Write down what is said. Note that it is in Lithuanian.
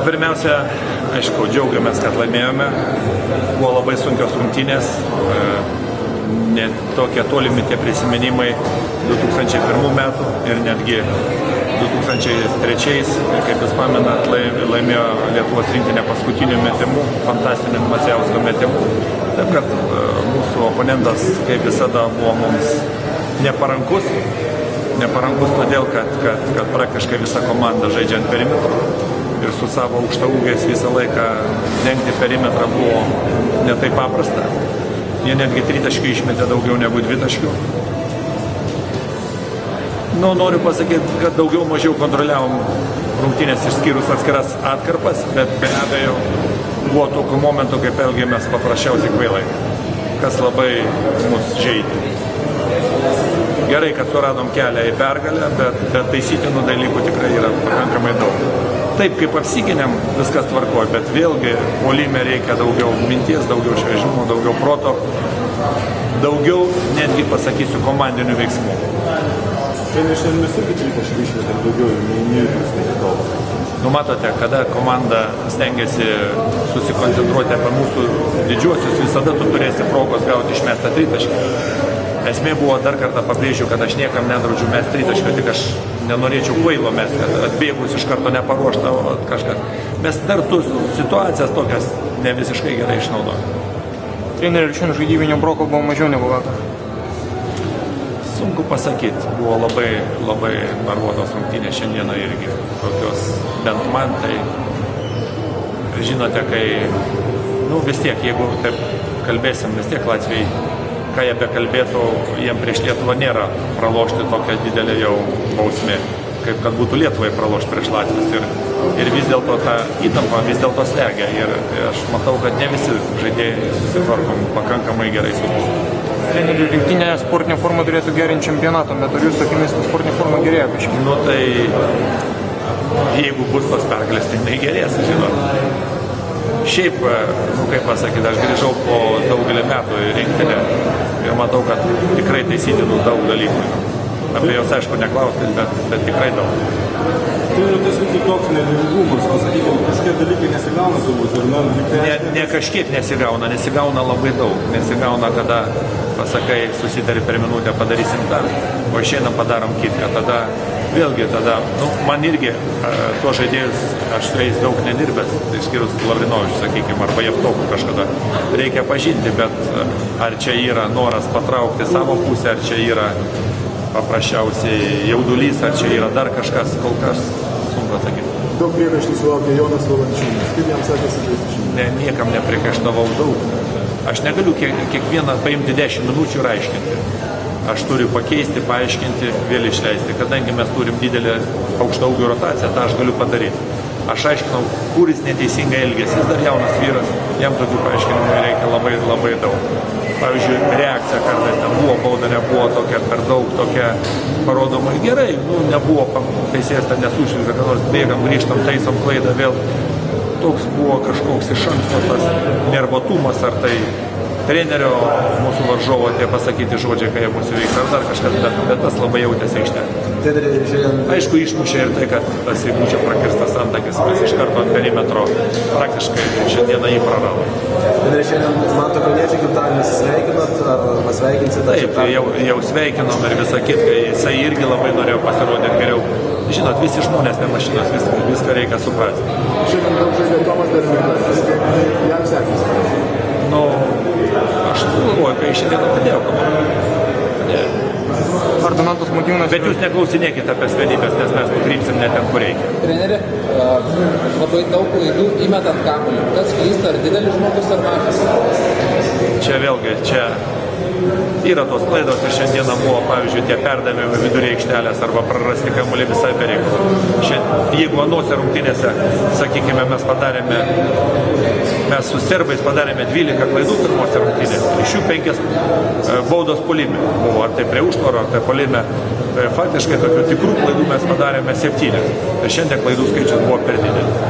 Pirmiausia, aišku, džiaugiamės, kad laimėjome. Buvo labai sunkios rungtynės, ne tokie tolimi tie prisiminimai 2001 metų ir netgi 2003, kaip jūs pamenat, laimėjo Lietuvos rinktinė paskutiniu metimu, fantastiniu Maciejausko metimu. Taip, kad mūsų oponentas, kaip visada, buvo mums neparankus todėl, kad praktiškai visa komanda žaidžia ant perimetro ir su savo aukštaūgiais visą laiką dengti perimetrą buvo ne taip paprasta. Jie netgi tritaškių išmetė daugiau negu dvitaškių. Noriu pasakyti, kad daugiau mažiau kontroliavom rungtynės išskyrus atskiras atkarpas, bet be abejo buvo tokių momentų, kaip elgėmės paprasčiausiai kvailai, kas labai mus žeidė. Gerai, kad suradom kelią į pergalę, bet taisytinų dalykų tikrai yra pakankamai daug. Taip, kaip apsigynėm, viskas tvarkoja, bet vėlgi puolime reikia daugiau minties, daugiau šviežumo, daugiau proto, daugiau, netgi pasakysiu, komandinių veiksmų. Šiandien mes irgi tritaškių išmetėm daugiau, nei jūs nežinau. Matote, kada komanda stengiasi susikoncentruoti apie mūsų didžiuosius, visada tu turėsi progos gauti išmestą tritaškį. Esmė buvo, dar kartą pabrėžiu, kad aš niekam nedraudžiu mest tritaškio, tik aš nenorėčiau kvailo mest, kad atbėgus iš karto neparuošta kažkas. Mes dar tų situacijas tokias ne visiškai gerai išnaudojame. Treneri, šiandien žaidybinio broko buvo mažiau negu vakar? Sunku pasakyti, buvo labai nervuotos rungtynės šiandieną irgi. Tokios, bent man, tai žinote, kai, vis tiek, jeigu taip kalbėsim, vis tiek Latvijai, ką jie bekalbėtų, jiem prieš Lietuvą nėra pralošti tokią didelę jau bausmę, kaip kad būtų Lietuvai pralošti prieš Latvijos. Ir vis dėlto ta įtampa vis dėlto slegia. Ir aš matau, kad ne visi žaidėjai susitvarkom pakankamai gerai su mūsų. Treneri, rinktinė sportinė forma turėtų gerinti čempionatą, bet ar jūs sakymis, ta sportinė forma gerėja kažkiek? Tai jeigu bus tos pergalės, tai negerės, žinot. Šiaip, kaip pasakyti, aš grįžau po daugelį metų į rinktinę ir matau, kad tikrai taisytinų daug dalykų. Apie jos, aišku, neklausti, bet tikrai daug. Tai tiesiog toks nevingumas, pasakykime, kažkiek dalykai nesigauna turbūt, ar ne? Ne kažkiek nesigauna labai daug. Nesigauna, kada pasakai, susitari per minutę, padarysim tą, o išeinam padarom kitką. Tada vėlgi, man irgi tuos žaidėjus, aš su jais daug nedirbęs, išskyrus Lavrinovičius, sakykime, arba Jevtokų kažkada, reikia pažinti, bet ar čia yra noras patraukti savo pusę, ar čia yra paprasčiausiai jaudulys, ar čia yra dar kažkas, kol kas sunku atsakyti. Daug priekaištų sulaukė Jonas Valančiūnas. Kaip jam sekėsi žaisti šiandien? Niekam nepriekaištavau daug. Aš negaliu kiekvieną paimti 10 minučių ir aiškinti. Aš turiu pakeisti, paaiškinti, vėl išleisti. Kadangi mes turim didelę aukštaūgių rotaciją, tą aš galiu padaryti. Aš aiškinau, kur jis neteisingai elgėsi, jis dar jaunas vyras, jam tokių paaiškinimų reikia labai daug. Pavyzdžiui, reakcija kartais ten buvo, bauda nebuvo tokia per daug, tokia parodoma gerai, nebuvo teisėjas ten nesušvilgia, kad nors bėgam, grįžtam, taisom klaidą vėl. Toks buvo kažkoks iš anksto tas nervotumas, ar tai trenerio, mūsų varžovo tie pasakyti žodžiai, kai jie mūsų veiks, ar dar kažkas, bet tas labai jautėsi aikštelė. Aišku, išmušė ir tai, kad tas įmučia prakirstas antakis, mes iš karto ant perimetro praktiškai šiandieną jį praradom. Treneri, šiandien Manto Kalniečiai gimtadienį sveikinat, ar pasveikinsite? Taip, jau sveikinom ir visą kitką, jisai irgi labai norėjo pasirodyti geriau. Žinot, visi žmonės, ne mašinos, viską reikia suprasti. Šiandien daug žaidė Tomas Berniukas, jam sekėsi. Aš galvoju, kai šiandien padėjau komandą. Ar Donatas Motiejūnas... Bet jūs neklausinėkite apie asmenybės, nes mes nukrypsim ne ten, kur reikia. Treneri, labai daug klaidų įmetant kamuolį. Kas klysta, ar didelis žmogus, ar mažas? Čia vėlgi, yra tos klaidos ir šiandieną buvo, pavyzdžiui, tie perdavimai vidury aikštelės arba prarasti kamuolį visai be reikalo. Jeigu anuose rungtynėse, sakykime, mes su serbais padarėme 12 klaidų pirmose rungtynėse, iš jų 5 baudos puolime buvo, ar tai prie užtvaro, ar tai puolime. Faktiškai tokių tikrų klaidų mes padarėme 7. Ir šiandien klaidų skaičius buvo per didelis.